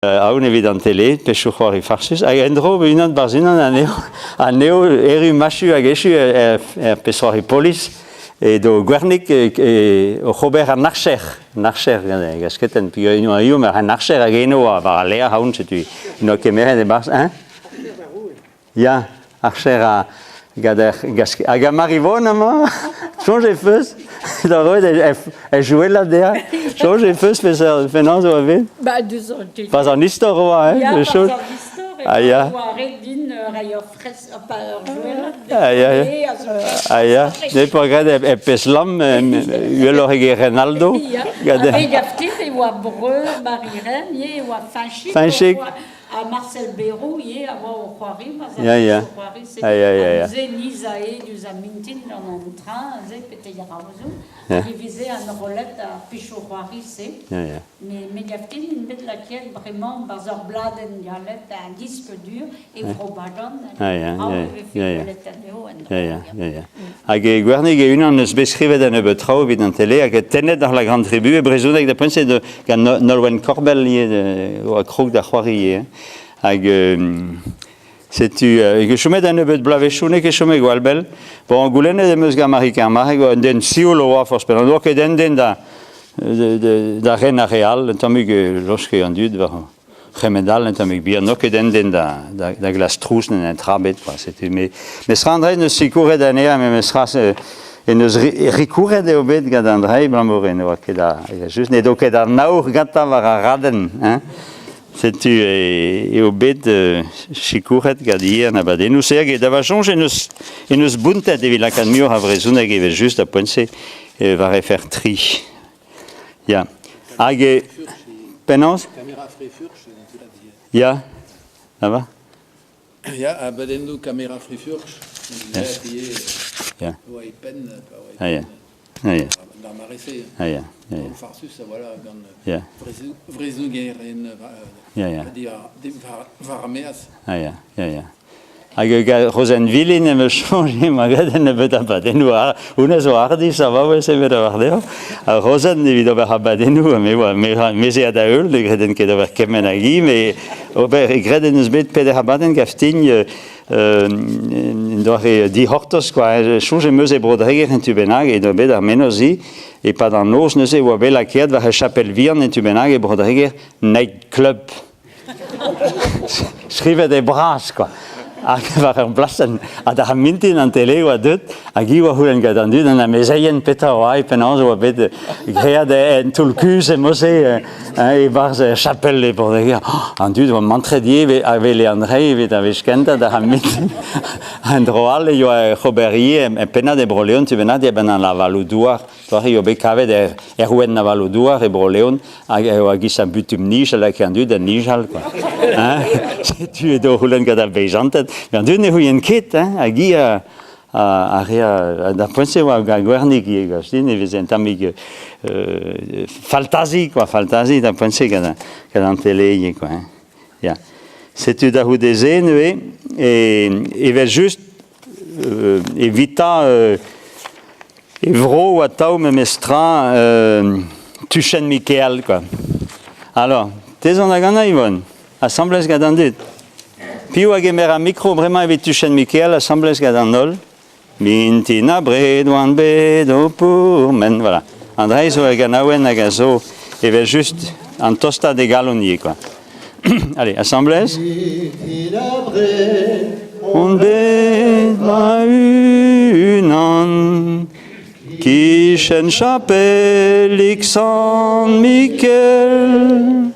Haun evit an tele, pechou c'hoari farsus, hag en dro unan barz unan a neo eru machu hag echu pesoari polis, e do gwernik o c'hober an archer, gasketen, pi eno a iom an archer hag eno a var a lea haun, setu eno kemeret e barz, hein? Ya, archer a gader gasket. Hag a marivon ama, change feus, da roed e jouet la dea, change feus fenant zo avet. Ba, deus an ket. Pas an istor oa, hein? Ya, pas an istor, Ah, ya. Oare din raio fres, pa ur jouet Ah, ya. Ah, ya. Ne po gred e peslam, uel ege Renaldo. Gade. A gaftir e oa breu, Marie-Reine, ye oa Finchik. Finchik. A Marcel Bérou, ye a oa o c'hoari, Ya, ya. Ah, ya, ya, ya. Ze niza e duz a mintin dans an train, ze pete yara ozo. Rivize an rolet a pichou c'hoari se. Ya, ya. Mais gaftin, une bête la quiette, vraiment, bazar bladen dialet, un disque dur, et probadan. Ah, ya, ya. Hag e gwernig e unan eus beskrivet an ebet trao vid an tele, hag e tenet ar la grande tribu, e brezounek da ponse de gant Nolwenn Corbel o a krog da c'hoari ye. Hag setu, e chomet an ebet blavechounek e chomet gwalbel, bon, an goulennet em eus gamarika, marek o den siol oa forspel, an doa ket den da ren a real, tamig loske an dud var remedal, tamig bir, no ket den da glas trous en trabet, mais sra andrei neus sikouret an ea, mais sra en eus rikouret eo bet gant andrei blamoren, oa ket a just, ne do ket ar naour ganta var a raden, hein? Setu eo bet sikouret gant hier na badennou, seag e da va jonge en eus buntet evit lak an miur a vrezounek evet just a poense var e fer tri. Ja. Hag e... Penans? Kamera frifurch, tu l'as dit. Ja. Ça va? Ja, a badennou kamera frifurch. Ja. Oai pen, pa oai Ah, ja. pen. Ah, ja. Dar marese. Ah, ja. Ja, ja. Farsus, voilà, gant Ja. vrezougeren, Ja, ja. varmeas. Ah, ja. Ja, ja. Hag rozen vilin em eus change, ma gred en ebet a badennou. Unez o ardi, ça va, ouais, c'est bet a vardeo. A rozen evit ober a badennou, me ze a da eul, de greden ket ober kemen a gi, me ober greden eus bet peder a baden gaftin, doare di hortos, quoi, change meus e brodreger en tubenag, et do bet ar menozi, et pas dans nos neuze oa bel a ket var e chapel virn en tubenag, e brodreger night club. Skrivet e bras, quoi. Hag war an blasen, a da mintin an tele oa dut, hag i oa hulen gant an dut, an a mezeien peta oa penans oa bet gread en tulkus e moze, e barz chapel e bordeg, an dut oa mantredie ave le Andrei evit a veskenta da mintin, an droal e oa choberie e pena de broleon tu benat e ben an la valoudoar, toar eo bet kavet rouen na valoudoar e broleon, hag oa gis a butum nij ala ke an dut an nijal, quoi. Tu e do hulen gant a bejantet, mais dune huyen ket, a gi a da poense oa a gwernik ie gastin, e vez en tamig faltazi, quoi, faltazi da poense gant an tele ie, quoi. Ja. Setu da houdeze, neue, e vez just evita evro oa tao me mestra Tuchen Michael, quoi. Alors, tezon a gana Yvonne, assemblez gant an dut. Piou hag emer a mikro bremañ evit Tuchen Michael, assemblez gant an nol. Mintin a bred oan bet o pour men, voilà. Andrei zo hag an aouen hag a zo, evet just an tosta de galonier, quoi. Allez, assemblez. Mintin a bred oan bet ma unan, kichen chapelik Sant Michael.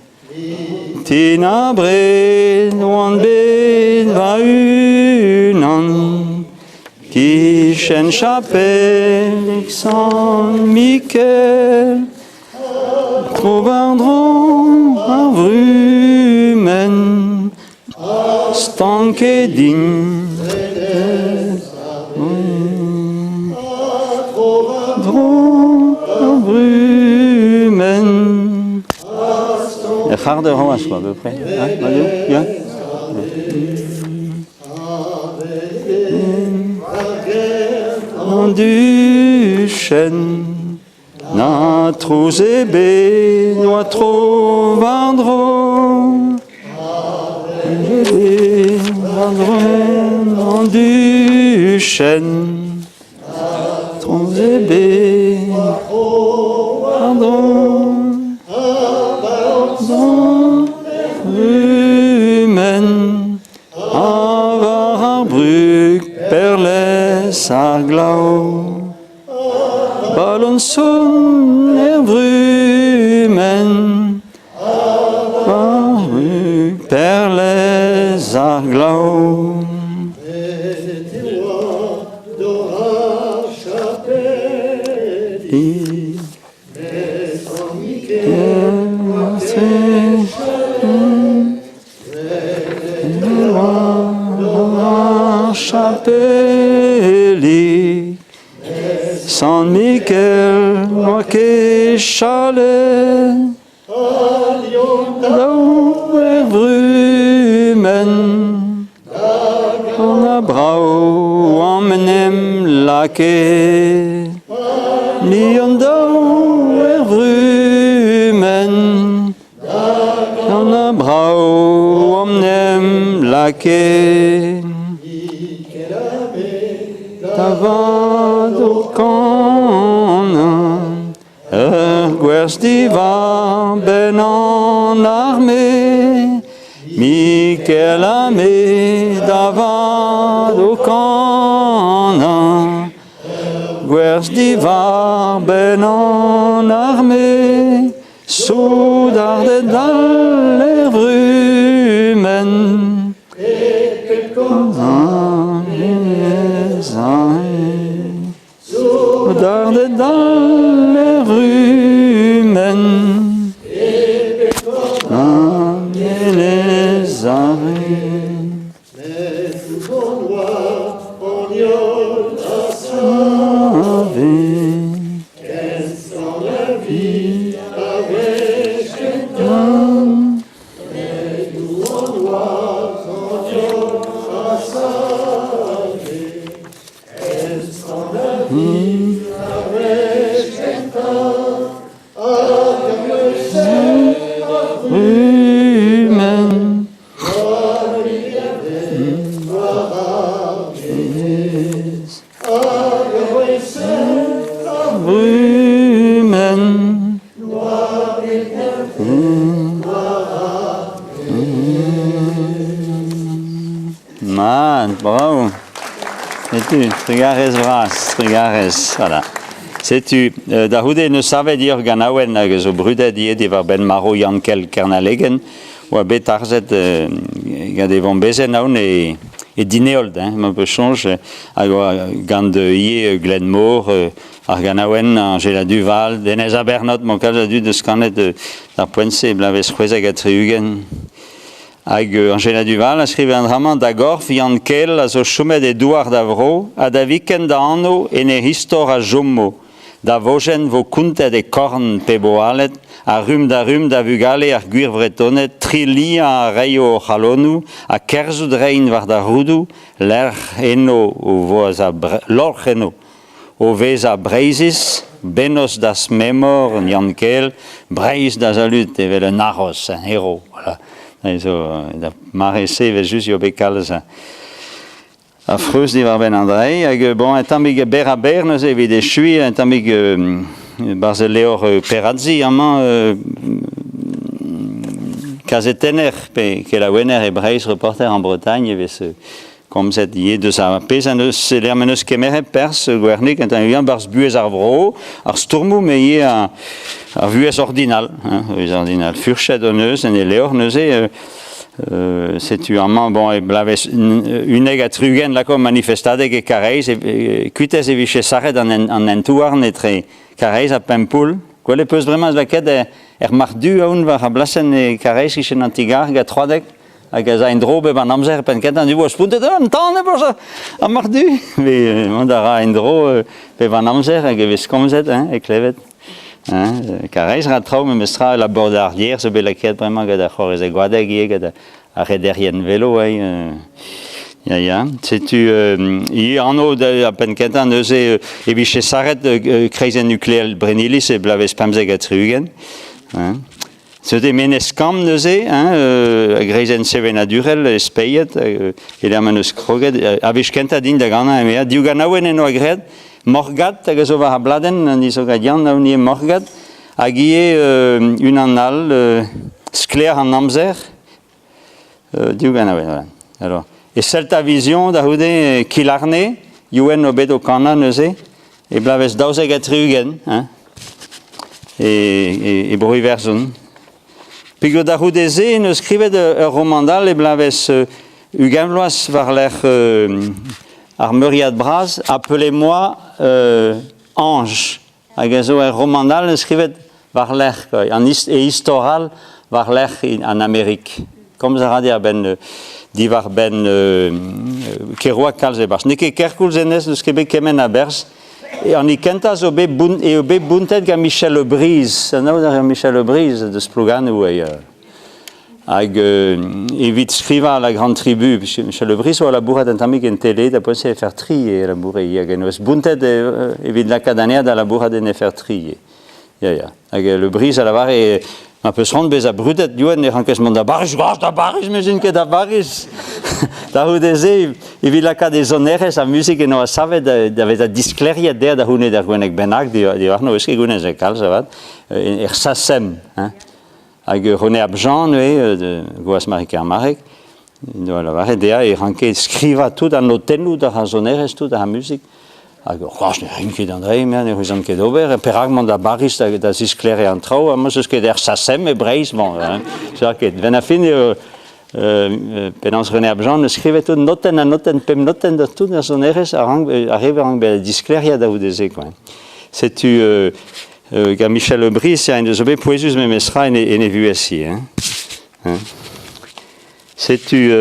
Tina bred oan bet va unan, kichen chapelik Sant Michael. Trobardron ar vrumen, stanket din. Trobardron ar vrumen. E c'hard eur oas, quoi, à peu près. Ja? An duchen, na trouz ebe, noa tro vardro, Pardon du chêne, ton bébé, pardon, pardon, humaine, avar bruk perles aglau, ballon son brumen, avar bruk perles aglau. Chapeli, San Michel, Roque Chalet, Lauer Brumen, on a brau emmenem lake, Lion Dauer Brumen, on a brau emmenem lake. Tavado con guers diva ben en armée, Michel Amé davado con guers diva ben en armée, soudard de dalle brumen. Darde dans les rumens, dans les arrêts, les noir en yol à sauver, quelle sent la vie avec quelqu'un, les loups en noir en yol à sauver, quelle sent la vie. Bravo. C'est-tu, trigares vras, trigares, voilà. C'est-tu, Dahude ne savait dire ganawen, so brudet die die war ben maro jankel kernalegen, ou a betarzet, gade von bezen aun et dineold, un peu change, gand ie Glenmore, ar ganawen, Angela Duval, Denez Abernot, mon cas a dû de scanet d'ar poense, blaves chouezeg a triugen. Hag Angela Duval a skrive un raman da gorf Jan Kel a zo chomet e douar da vro a da viken da anno en e histor a jommo da vojen vo kuntet e korn pe boalet a rum da vugale ar gwir vretonet tri lia a reio o chalonu a kerzout rein war da roudou l'orch eno o vez a breizis benos das memor Jan Kel breiz da zalut e vel un arros, un héros, voilà. Da marese ve just jo bekalz a freus di war ben Andrei hag bon un tammig ber a ber neus evit e chui un tammig barzelleor Perazzi amant kazetener pe ke la wener e breiz reporter en Bretagne e vez comme cette idée de sa pèse c'est l'air menos kemer pers gouvernik quand un bars buez arvro ar sturmou mais a vues ordinal furchet donneuse en eleor neuze c'est tu amant bon et blaves une a trugen la comme manifestade que careis et cutes et viche saret en entouar netre careis a pempoul quoi les peus vraiment la quête mardu un va blasen et careis qui chez antigar ga 3 dec hag ein drobe van amzer pen ketan du spuntet an tane bosa a mardu mais on dara ein dro pe van amzer hag ves komzet e klevet careis ra traum mestra la bordardière ce belaket vraiment gada khorez e guadeg gada a rederien vélo ja c'est tu i anno de pen ketan neuze e biche saret kreisen nucléaire brenilis e blaves pamzeg a trugen C'était Meneskam neuze, Greisen Sevenadurel, Espeiet, Elemanus Kroget, Aviskenta din da Gana, Emea, Diuganawen en Oagred, Morgat, Agazova Habladen, Nisogadian, Naunie Morgat, Agie Unanal, Skler en Amzer, Diuganawen, voilà. Alors, et Celta Vision, Dahude, Kilarne, Yuen Obedo Kana neuze, et Blaves Dausegatriugen, et Bruiverson. Puis Dahoudeze ne scrivait de romandal et blaves Ugamlois varler armuriat bras, appelez-moi ange. Agazo un romandal ne scrivait varler et historal varler en Amérique. Comme ça dit ben divar ben keroa kalzebas. Neke kerkulzenes ne scrivait kemen abers. Et on y kentas obe buntet ga Michel Lebrise, non Michel Lebrise de Splugan ou ailleurs. Ag évite scriva à la grande tribu, Michel Lebrise ou à la bourra d'entamique en télé, d'après c'est faire trier la bourra y a genos buntet évite la cadania dans la bourra de ne faire trier. Ya. Ag Lebrise à la barre et un peu se rendre beza brutet duen ne rankesmont da baris, j'imagine que da baris. Da Houdeze, il la cas des honneurs, sa musique et nous savait d'avoir la disclérie d'air da Houdé d'Argonek Benak, di Arno est-ce que Gounen Zekal, ça va, et Sassem, hein, avec René Abjan, de Gouas Marek Marek, voilà, va d'air et ranké scriva tout dans l'hôtel da honneurs, tout dans la musique. Alors, je n'ai rien qui d'André, mais je n'ai rien d'ouvert. Peragment da baris da disclérie en trop, moi c'est ce que der Sassem et Breis, bon, c'est-à-dire que wenn fini Penance René Abjan ne scrivait tout noten de tout dans son RS arrive à un discléria d'Aoudézé quoi. C'est tu Michel Lebris c'est un des obé poésus mais mesra et ne vu ici hein. C'est tu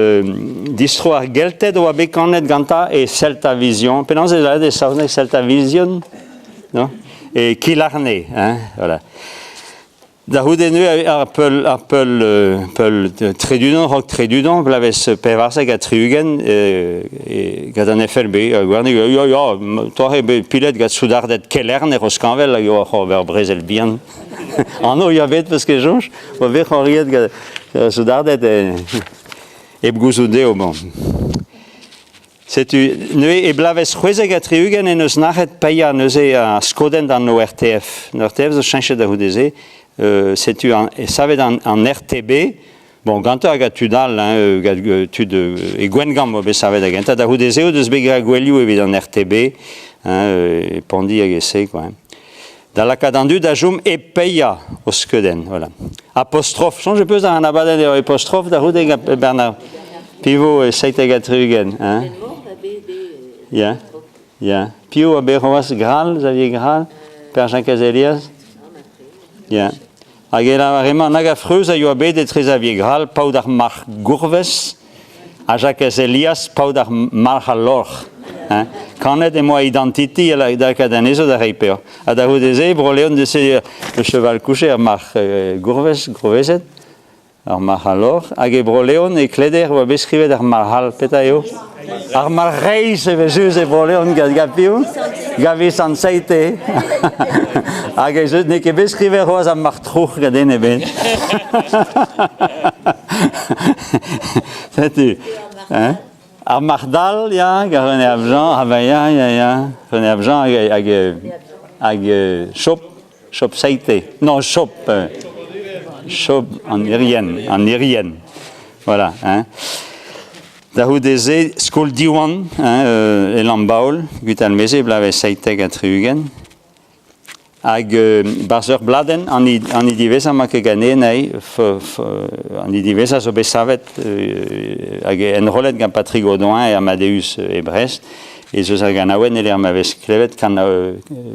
distroar gelted ou abecanet ganta et Celta Vision. Penance là des sauna Celta Vision non et Kilarné hein voilà. Dahoudenu appel trédudon rock trédudon blaves pevarsa gat triugen gat an FLB gwarni yo toi pilet gat soudardet kellerne roscanvel yo over Brésil bien en no yavet parce que jonge va ver henriet gat soudardet et bgouzoudé au bon c'est tu et blaves khoise gat triugen et nos nachet paya nos a skoden dans no RTF so change dahoudeze c'est tu et ça va en RTB bon quand tu as tudal tu de et gwengam be ça va da da Houdezeo de sbegra gweliu évidemment en RTB hein pondi agessé quoi dans la cadendu d'ajum et peya au skeden voilà apostrophe change peu dans un abaden de apostrophe da Houdega Bernard Pivo et Saitegatrugen hein ya Pio Aberoas Graal Xavier Graal Père Jean Caselias. Ja. Agela vraiment nagafreuse a yoabe de Tresavier Graal, Paudar Mar Gourves, a Jacques Elias, Paudar Mar Halor. Canet et moi identity à la Cadaneso de Reiper. A Dahoudeze, Broléon de le cheval couché à Mar Gourves, Grouvezet, à Mar Halor, a Broléon et Cléder ou a bescrivé d'Ar Mar Hal, Petayo. Ar Mar Reis et Vesus et Broléon Gapio. Gavi Sanseite. Aga je ne que bescriver rosa martruch gadene ben. C'est hein Armardal ya René Abjan Havaya ya René Abjan ag shop Saite. Non shop en irienne. Voilà hein. Dahoudeze skol diwan elambaul gutalmeze blave Saite gatrugen. Ag Barzer Bladen an i divesa ma que gane nei an i divesa so besavet ag en rolet gan Patrick Audouin et Amadeus et Brest et zo ganawen ele amaves klevet kan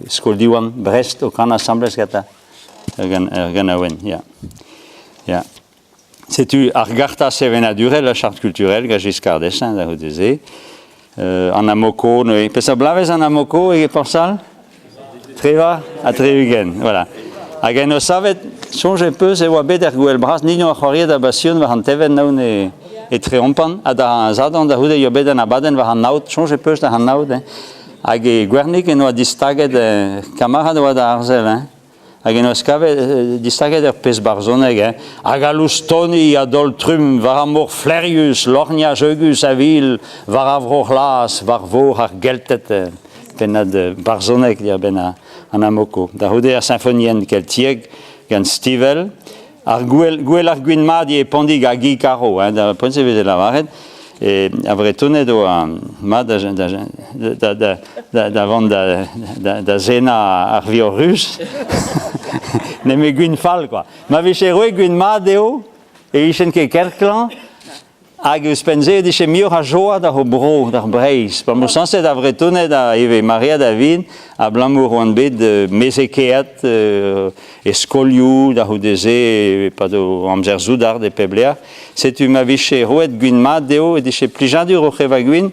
skoldiwan Brest o kan assembles gata ganawen ya c'est tu argarta sevenadurel la charte culturelle Giscard d'Estaing da Houdeze en amoko no pesa blaves en amoko et porsal Treva a Treugen, voilà. Ageno savet, songe peu, c'est wabe der Guelbras, nino a chorie da Bassion, va han teven naun et triompan, a da zadon da Houde yobe da Nabaden, va han naut, songe peu da han naut, ag guernik no a distage de camarade wa da Arzel, hag en oas kavet distaget pez barzoneg, hag alustoni adoltrum var amor flerius, lornia jeugus a vil, var avroch las, var vor ar geltet, penad barzoneg dir ben an amoko. Da houde ar symphonien kel tieg, gant stivel, ar gwell ar gwin madi e pandig a gi karo, da ponse vede la varet, et avre tonet o ma da vant da zena ar vio rus, ne me gwin fal, quoi. Ma veche roe gwin ma deo, e ischen ke kerklan, hag eus penze diche miur a joa da ho bro, da breiz. Pa mou sanset avre tonet da eve Maria David, a blamour oan bet mezekeat, eskolioù, da ho deze, pa do amzer zoudar de peblea. Setu ma veche roet gwin ma deo, e diche plijadur o c'heva gwin,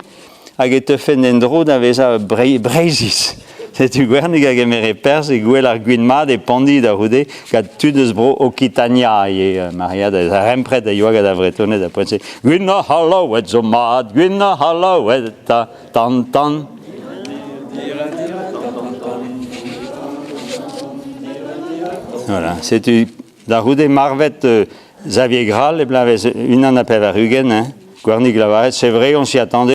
hag e teufen endro da veza breizis. Setu gwernig hag emere perz e gwell ar gwin ma de pandi da houde, kat tud eus bro Okitania e Maria da rempret da yoag da vretonet da poense gwin a hallo et zo mad, gwin a hallo et ta tan tan. Voilà, setu da houde marvet Xavier Graal e blavez unan a pev ar ugen, gwernig lavaret, c'est vrai, on s'y attendait.